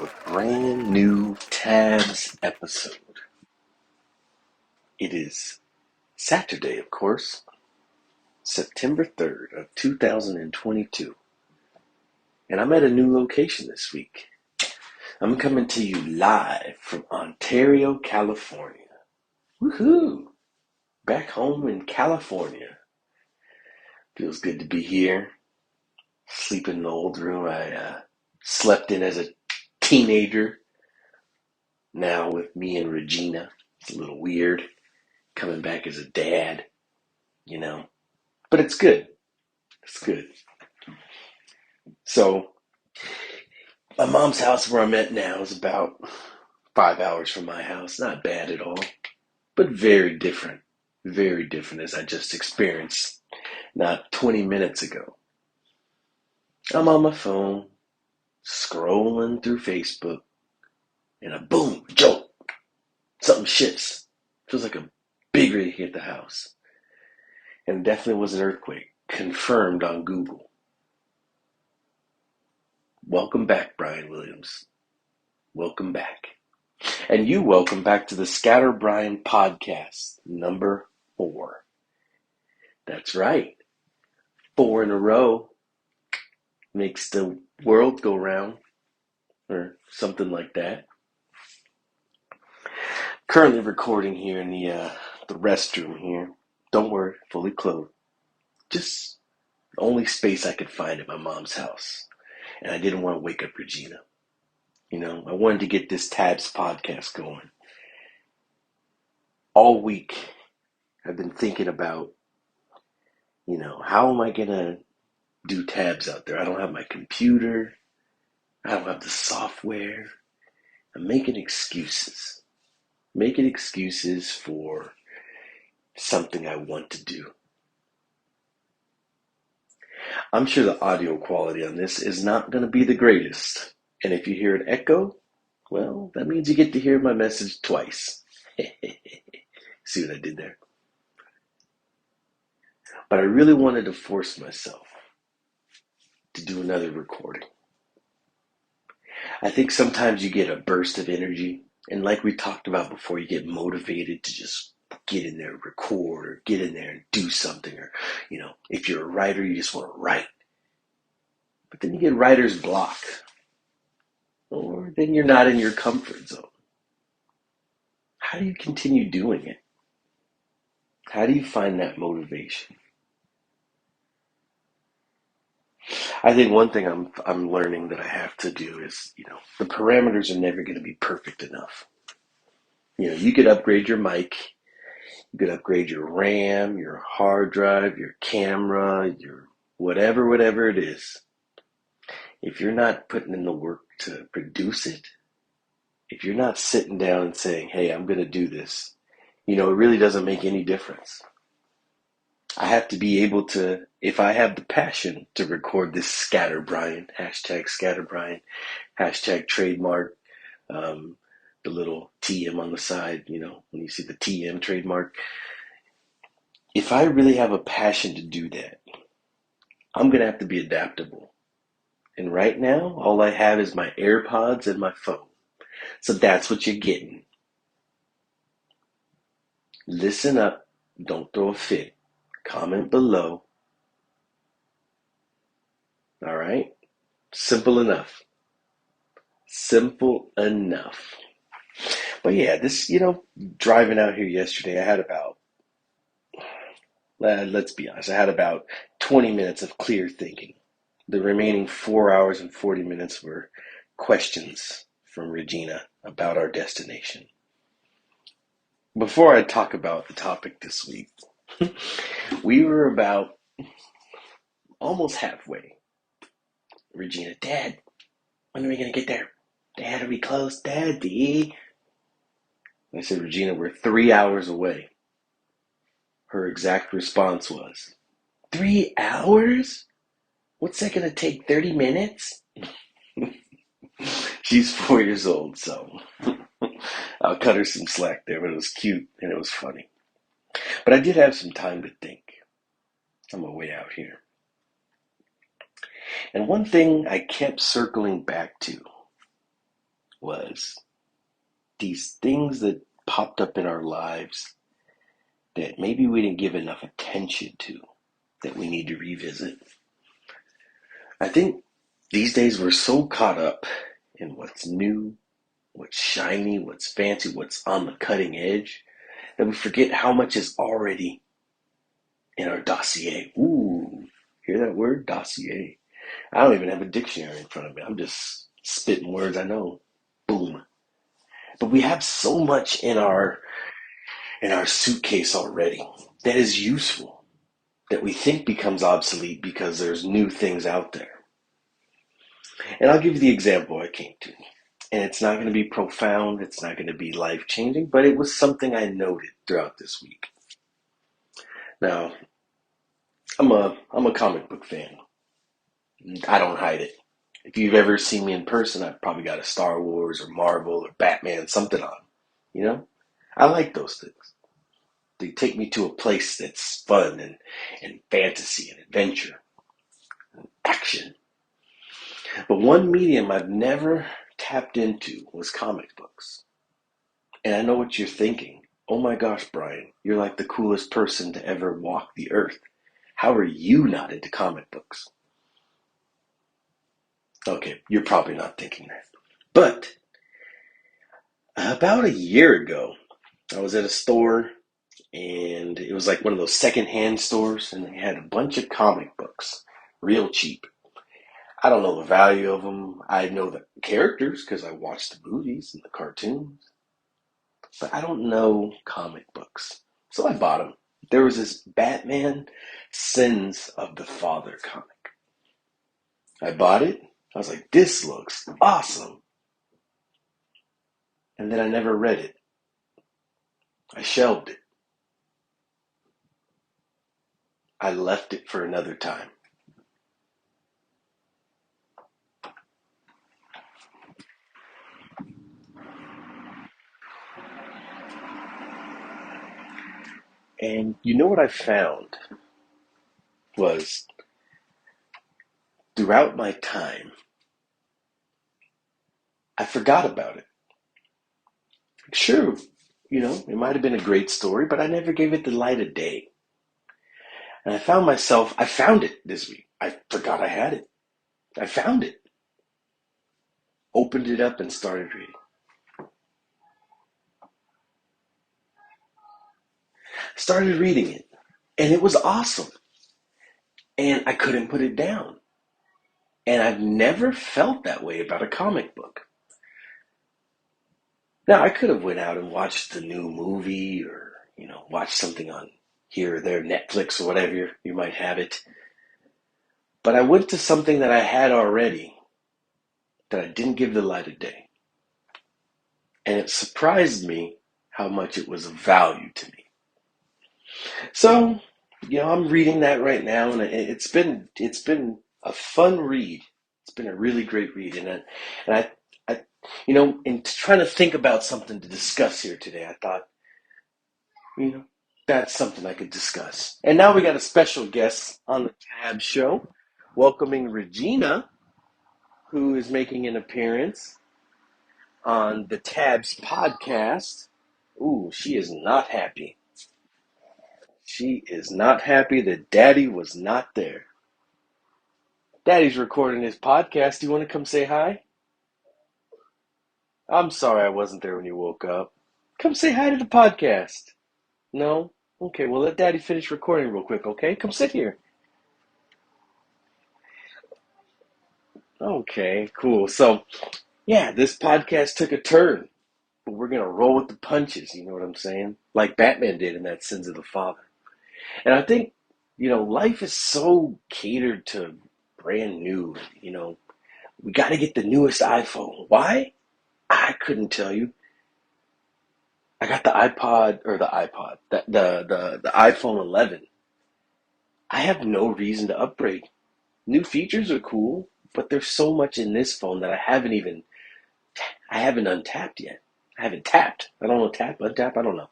to a brand new Tabs episode. It is Saturday, of course, September 3rd of 2022, and I'm at a new location this week. I'm coming to you live from Ontario, California. Woohoo! Back home in California. Feels good to be here. Sleeping in the old room I slept in as a teenager. Now with me and Regina. It's a little weird coming back as a dad, but it's good. It's good. So my mom's house where I'm at now is about 5 hours from my house. Not bad at all, but very different. Very different as I just experienced not 20 minutes ago. I'm on my phone, scrolling through Facebook, and a boom, jolt. Something shifts. Feels like a big rig hit the house. And it definitely was an earthquake, confirmed on Google. Welcome back, Brian Williams. Welcome back. And you welcome back to the ScatterBrian podcast, number 4. That's right. 4 in a row makes the world go round, or something like that. Currently recording here in the restroom here. Don't worry, fully clothed. Just the only space I could find at my mom's house. And I didn't want to wake up Regina. I wanted to get this Tabs podcast going. All week, I've been thinking about, how am I going to do tabs out there? I don't have my computer. I don't have the software. I'm making excuses. Making excuses for something I want to do. I'm sure the audio quality on this is not going to be the greatest. And if you hear an echo, well, that means you get to hear my message twice. See what I did there? But I really wanted to force myself to do another recording. I think sometimes you get a burst of energy, and like we talked about before, you get motivated to just get in there, record, or get in there and do something, or, if you're a writer, you just want to write. But then you get writer's block, or then you're not in your comfort zone. How do you continue doing it? How do you find that motivation? I think one thing I'm learning that I have to do is, the parameters are never going to be perfect enough. You could upgrade your mic, you could upgrade your RAM, your hard drive, your camera, your whatever it is. If you're not putting in the work to produce it, if you're not sitting down and saying, hey, I'm going to do this, it really doesn't make any difference. I have to be able to, if I have the passion to record this ScatterBrian, #ScatterBrian, #trademark, the little TM on the side, when you see the TM trademark. If I really have a passion to do that, I'm going to have to be adaptable. And right now, all I have is my AirPods and my phone. So that's what you're getting. Listen up. Don't throw a fit. Comment below. All right? Simple enough. Simple enough. But yeah, this, driving out here yesterday, I had about, let's be honest, I had about 20 minutes of clear thinking. The remaining 4 hours and 40 minutes were questions from Regina about our destination. Before I talk about the topic this week, we were about almost halfway. Regina, Dad, when are we going to get there? Dad, are we close? Daddy. I said, Regina, we're 3 hours away. Her exact response was, 3 hours? What's that going to take, 30 minutes? She's 4 years old, so I'll cut her some slack there, but it was cute and it was funny. But I did have some time to think on my way out here. And one thing I kept circling back to was these things that popped up in our lives that maybe we didn't give enough attention to, that we need to revisit. I think these days we're so caught up in what's new, what's shiny, what's fancy, what's on the cutting edge, that we forget how much is already in our dossier. Ooh, hear that word? Dossier. I don't even have a dictionary in front of me. I'm just spitting words I know. Boom. But we have so much in our suitcase already that is useful, that we think becomes obsolete because there's new things out there. And I'll give you the example I came to. And it's not going to be profound, it's not going to be life changing, but it was something I noted throughout this week. Now, I'm a comic book fan. I don't hide it. If you've ever seen me in person, I've probably got a Star Wars or Marvel or Batman something on. You know? I like those things. They take me to a place that's fun and fantasy and adventure, action. But one medium I've never tapped into was comic books. And I know what you're thinking. Oh my gosh, Brian, you're like the coolest person to ever walk the earth. How are you not into comic books? Okay, you're probably not thinking that. But about a year ago, I was at a store and it was like one of those secondhand stores and they had a bunch of comic books, real cheap. I don't know the value of them. I know the characters because I watched the movies and the cartoons, but I don't know comic books. So I bought them. There was this Batman Sins of the Father comic. I bought it. I was like, this looks awesome. And then I never read it. I shelved it. I left it for another time. And you know what I found was throughout my time, I forgot about it. Sure, it might have been a great story, but I never gave it the light of day. And I found it this week. I forgot I had it. I found it, opened it up, and started reading. Started reading it, and it was awesome. And I couldn't put it down. And I've never felt that way about a comic book. Now, I could have went out and watched the new movie or, watched something on here or there, Netflix or whatever you might have it. But I went to something that I had already that I didn't give the light of day. And it surprised me how much it was of value to me. So, I'm reading that right now, and it's been a fun read. It's been a really great read, and in trying to think about something to discuss here today, I thought, that's something I could discuss. And now we got a special guest on the Tab Show, welcoming Regina, who is making an appearance on the Tabs podcast. Ooh, she is not happy. She is not happy that Daddy was not there. Daddy's recording his podcast. Do you want to come say hi? I'm sorry I wasn't there when you woke up. Come say hi to the podcast. No? Okay, well, let Daddy finish recording real quick, okay? Come sit here. Okay, cool. So, yeah, this podcast took a turn, but we're going to roll with the punches, you know what I'm saying? Like Batman did in that Sins of the Father. And I think, life is so catered to brand new, we got to get the newest iPhone. Why? I couldn't tell you. I got the the iPhone 11. I have no reason to upgrade. New features are cool, but there's so much in this phone that I haven't untapped yet. I haven't tapped. I don't know, untap, I don't know.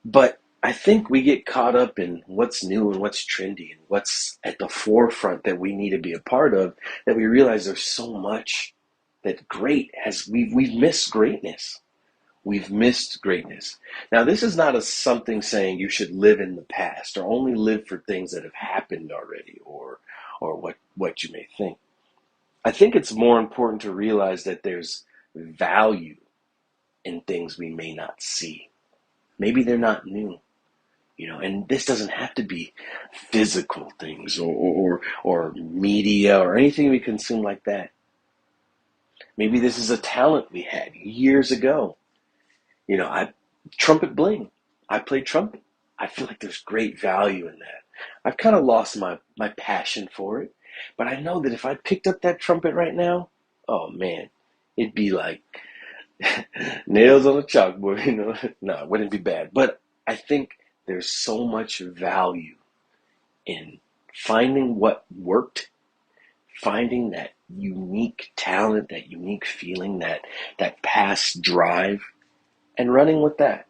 But I think we get caught up in what's new and what's trendy and what's at the forefront that we need to be a part of, that we realize there's so much that we've missed greatness. We've missed greatness. Now, this is not something saying you should live in the past or only live for things that have happened already, or what you may think. I think it's more important to realize that there's value in things we may not see. Maybe they're not new, and this doesn't have to be physical things or media or anything we consume like that. Maybe this is a talent we had years ago. I trumpet bling. I play trumpet. I feel like there's great value in that. I've kind of lost my passion for it, but I know that if I picked up that trumpet right now, oh man, it'd be like nails on a chalkboard. No, it wouldn't be bad. But I think there's so much value in finding what worked, finding that unique talent, that unique feeling, that past drive, and running with that,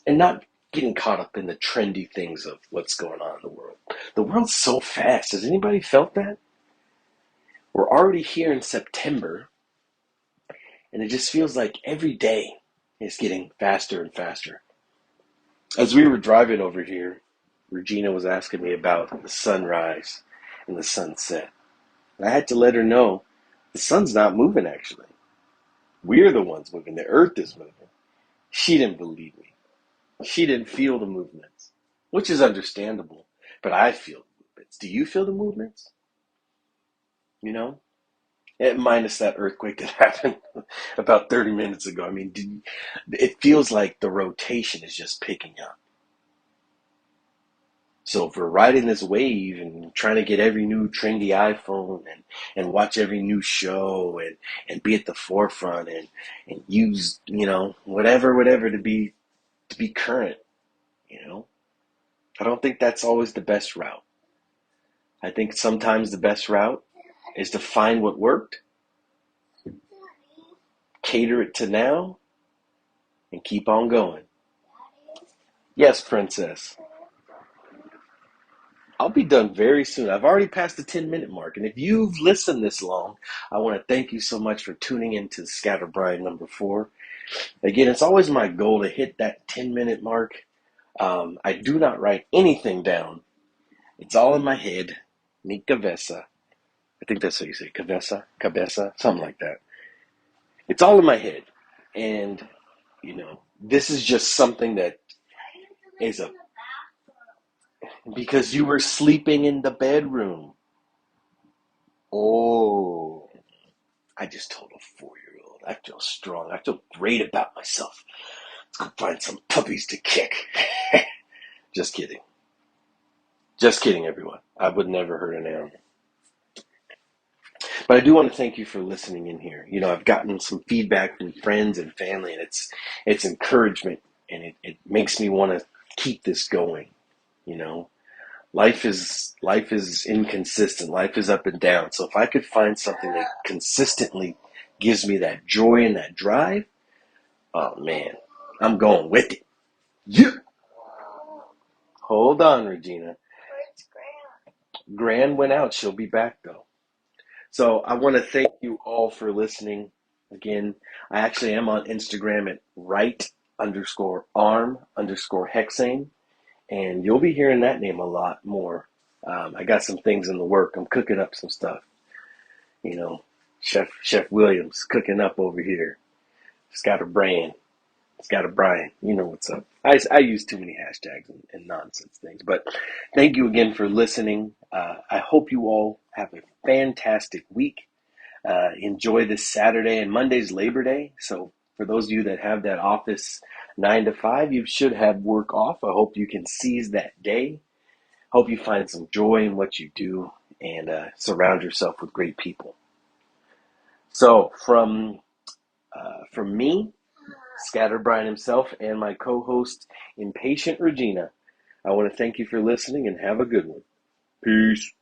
and not getting caught up in the trendy things of what's going on in the world. The world's so fast. Has anybody felt that? We're already here in September, and it just feels like every day is getting faster and faster. As we were driving over here, Regina was asking me about the sunrise and the sunset. And I had to let her know the sun's not moving, actually. We're the ones moving. The earth is moving. She didn't believe me. She didn't feel the movements, which is understandable. But I feel the movements. Do you feel the movements? You know? Minus that earthquake that happened about 30 minutes ago. I mean, it feels like the rotation is just picking up. So if we're riding this wave and trying to get every new trendy iPhone and watch every new show and be at the forefront and use, whatever to be current, I don't think that's always the best route. I think sometimes the best route is to find what worked, cater it to now, and keep on going. Yes, princess. I'll be done very soon. I've already passed the 10-minute mark. And if you've listened this long, I want to thank you so much for tuning into ScatterBrian number 4. Again, it's always my goal to hit that 10-minute mark. I do not write anything down. It's all in my head. Mi cabeza. I think that's how you say cabeza, something like that. It's all in my head. And, this is just something that is because you were sleeping in the bedroom. Oh, I just told a 4-year-old. I feel strong. I feel great about myself. Let's go find some puppies to kick. Just kidding. Just kidding, everyone. I would never hurt an animal. But I do want to thank you for listening in here. I've gotten some feedback from friends and family, and it's encouragement, and it makes me want to keep this going. Life is inconsistent. Life is up and down. So if I could find something that consistently gives me that joy and that drive, oh man, I'm going with it. Yeah. Hold on, Regina. Where's Gran? Gran went out. She'll be back though. So I want to thank you all for listening. Again, I actually am on Instagram at right_arm_hexane. And you'll be hearing that name a lot more. I got some things in the work. I'm cooking up some stuff. Chef Williams cooking up over here. ScatterBrian, ScatterBrian. You know what's up. I use too many hashtags and nonsense things. But thank you again for listening. I hope you all have a fantastic week. Enjoy this Saturday, and Monday's Labor Day. So for those of you that have that office 9 to 5, you should have work off. I hope you can seize that day. Hope you find some joy in what you do, and surround yourself with great people. So from me, ScatterBrian himself, and my co-host, Impatient Regina, I want to thank you for listening and have a good one. Peace.